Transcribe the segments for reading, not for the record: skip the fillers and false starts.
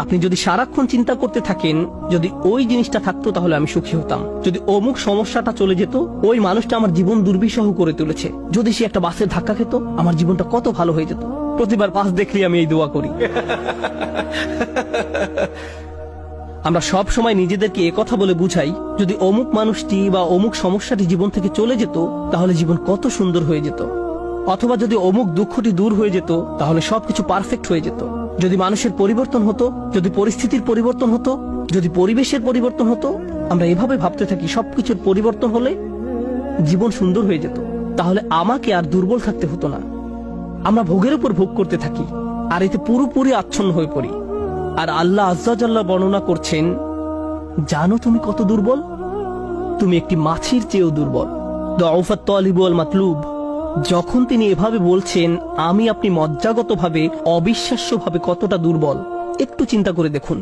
আপনি যদি সারাক্ষণ চিন্তা করতে থাকেন, যদি ওই জিনিসটা থাকতো তাহলে আমি সুখী হতাম, যদি অমুক সমস্যাটা চলে যেত, ওই মানুষটা আমার জীবন দুর্বিষহ করে তুলেছে, যদি সে একটা বাসের ধাক্কা খেত, আমার জীবনটা কত ভালো হয়ে যেত। প্রতিবার বাস দেখলেই আমি এই দোয়া করি। আমরা সব সময় নিজেদেরকে একথা বলে বুঝাই, যদি অমুক মানুষটি বা অমুক সমস্যাটি জীবন থেকে চলে যেত তাহলে জীবন কত সুন্দর হয়ে যেত, অথবা যদি অমুক দুঃখটি দূর হয়ে যেত তাহলে সবকিছু পারফেক্ট হয়ে যেত। যদি মানুষের পরিবর্তন হতো, যদি পরিস্থিতির পরিবর্তন হতো, যদি পরিবেশের পরিবর্তন হতো, আমরা এভাবে ভাবতে থাকি সবকিছুর পরিবর্তন হলে জীবন সুন্দর হয়ে যেত, তাহলে আমাকে আর দুর্বল থাকতে হতো না। আমরা ভোগের উপর ভোগ করতে থাকি আর এতে পুরোপুরি আচ্ছন্ন হয়ে পড়ি। আর আল্লাহ আজ্জা জাল্লা বর্ণনা করছেন, জানো তুমি কত দুর্বল? তুমি একটি মাছির চেয়েও দুর্বল। দুআফাত তালিব ওয়াল মাতলুব। যখন তিনি এভাবে বলছেন, আমি আপনি মজ্জাগতভাবে অবিশ্বাস্যভাবে কতটা দুর্বল, একটু চিন্তা করে দেখুন।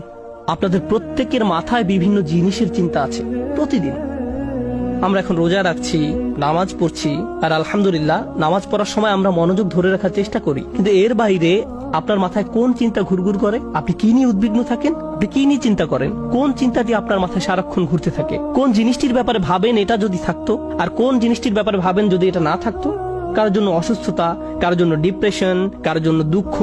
আপনাদের প্রত্যেকের মাথায় বিভিন্ন জিনিসের চিন্তা আছে প্রতিদিন। আমরা এখন রোজা রাখছি, নামাজ পড়ছি, আর আলহামদুলিল্লাহ নামাজ পড়ার সময় আমরা মনোযোগ ধরে রাখার চেষ্টা করি, কিন্তু এর বাইরে আপনার মাথায় কোন চিন্তা ঘুরঘুর করে? আপনি কি নিয়ে উদ্বিগ্ন থাকেন? আপনি কি নিয়ে চিন্তা করেন? কোন চিন্তাটি আপনার মাথায় সারাক্ষণ ঘুরতে থাকে? কোন জিনিসটির ব্যাপারে ভাবেন এটা যদি থাকতো, আর কোন জিনিসটির ব্যাপারে ভাবেন যদি এটা না থাকতো? কারোর জন্য অসুস্থতা, কারোর জন্য ডিপ্রেশন, কারোর জন্য দুঃখ,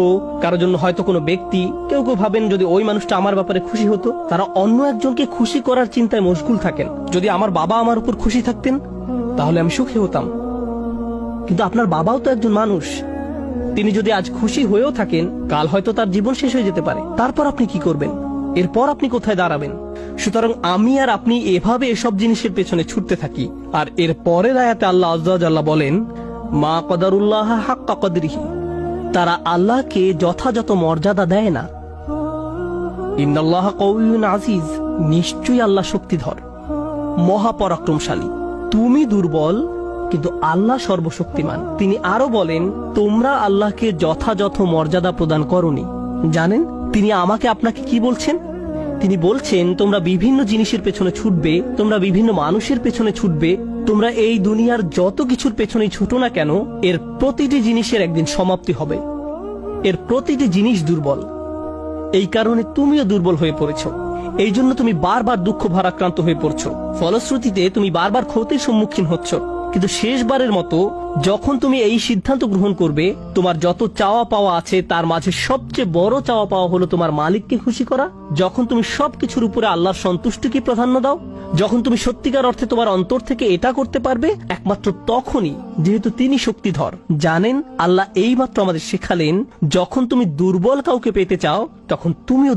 কারোর জন্য হয়তো কোনো ব্যক্তি। কেউ কেউ ভাবেন যদি ওই মানুষটা আমার ব্যাপারে খুশি হতো। তারা অন্য একজনকে খুশি করার চিন্তায় মশগুল থাকেন। যদি আমার বাবা আমার উপর খুশি থাকতেন তাহলে আমি সুখী হতাম, কিন্তু আপনার বাবাও তো একজন মানুষ। তিনি যদি আজ খুশি হয়েও থাকেন, কাল হয়তো তার জীবন শেষ হয়ে যেতে পারে। তারপর আপনি কি করবেন? এরপর আপনি কোথায় দাঁড়াবেন? সুতরাং আমি আর আপনি এভাবে এসব জিনিসের পেছনে ছুটতে থাকি। আর এর পরের আয়াতে আল্লাহ আজ্জা ওয়া জাল্লা বলেন, মা কদারুল্লাহ হাক্কা কদরিহি। তারা আল্লাহকে যথাযথ মর্যাদা দেয় না। ইন্নাল্লাহা কাউইয়ুন আজিজ। নিশ্চয়ই আল্লাহ শক্তিধর, মহাপরাক্রমশালী। তুমি দুর্বল, কিন্তু আল্লাহ সর্বশক্তিমান। তিনি আরো বলেন, তোমরা আল্লাহকে যথাযথ মর্যাদা প্রদান করনি। জানেন তিনি আমাকে আপনাকে কি বলছেন? তিনি বলছেন, তোমরা বিভিন্ন জিনিসের পেছনে ছুটবে, তোমরা বিভিন্ন মানুষের পেছনে ছুটবে, তোমরা এই দুনিয়ার যত কিছুর পেছনেই ছুটো না কেন, এর প্রতিটি জিনিসের একদিন সমাপ্তি হবে। এর প্রতিটি জিনিস দুর্বল। এই কারণে তুমিও দুর্বল হয়ে পড়েছ। এই জন্য তুমি বারবার দুঃখ ভারাক্রান্ত হয়ে পড়ছো। ফলশ্রুতিতে তুমি বারবার ক্ষতির সম্মুখীন হচ্ছ। কিন্তু শেষবারের মতো যখন তুমি এই সিদ্ধান্ত গ্রহণ করবে, তোমার যত চাওয়া পাওয়া আছে তার মাঝে সবচেয়ে বড় চাওয়া পাওয়া হলো তোমার মালিককে খুশি করা, যখন তুমি সবকিছুর উপরে আল্লাহর সন্তুষ্টিকে প্রাধান্য দাও, যখন তুমি সত্যিকার অর্থে তোমার অন্তর থেকে এটা করতে পারবে, একমাত্র তখনই, যেহেতু তিনি শক্তিধর। জানেন আল্লাহ এইমাত্র আমাদের শেখালেন, যখন তুমি দুর্বল কাউকে পেতে চাও তখন তুমিও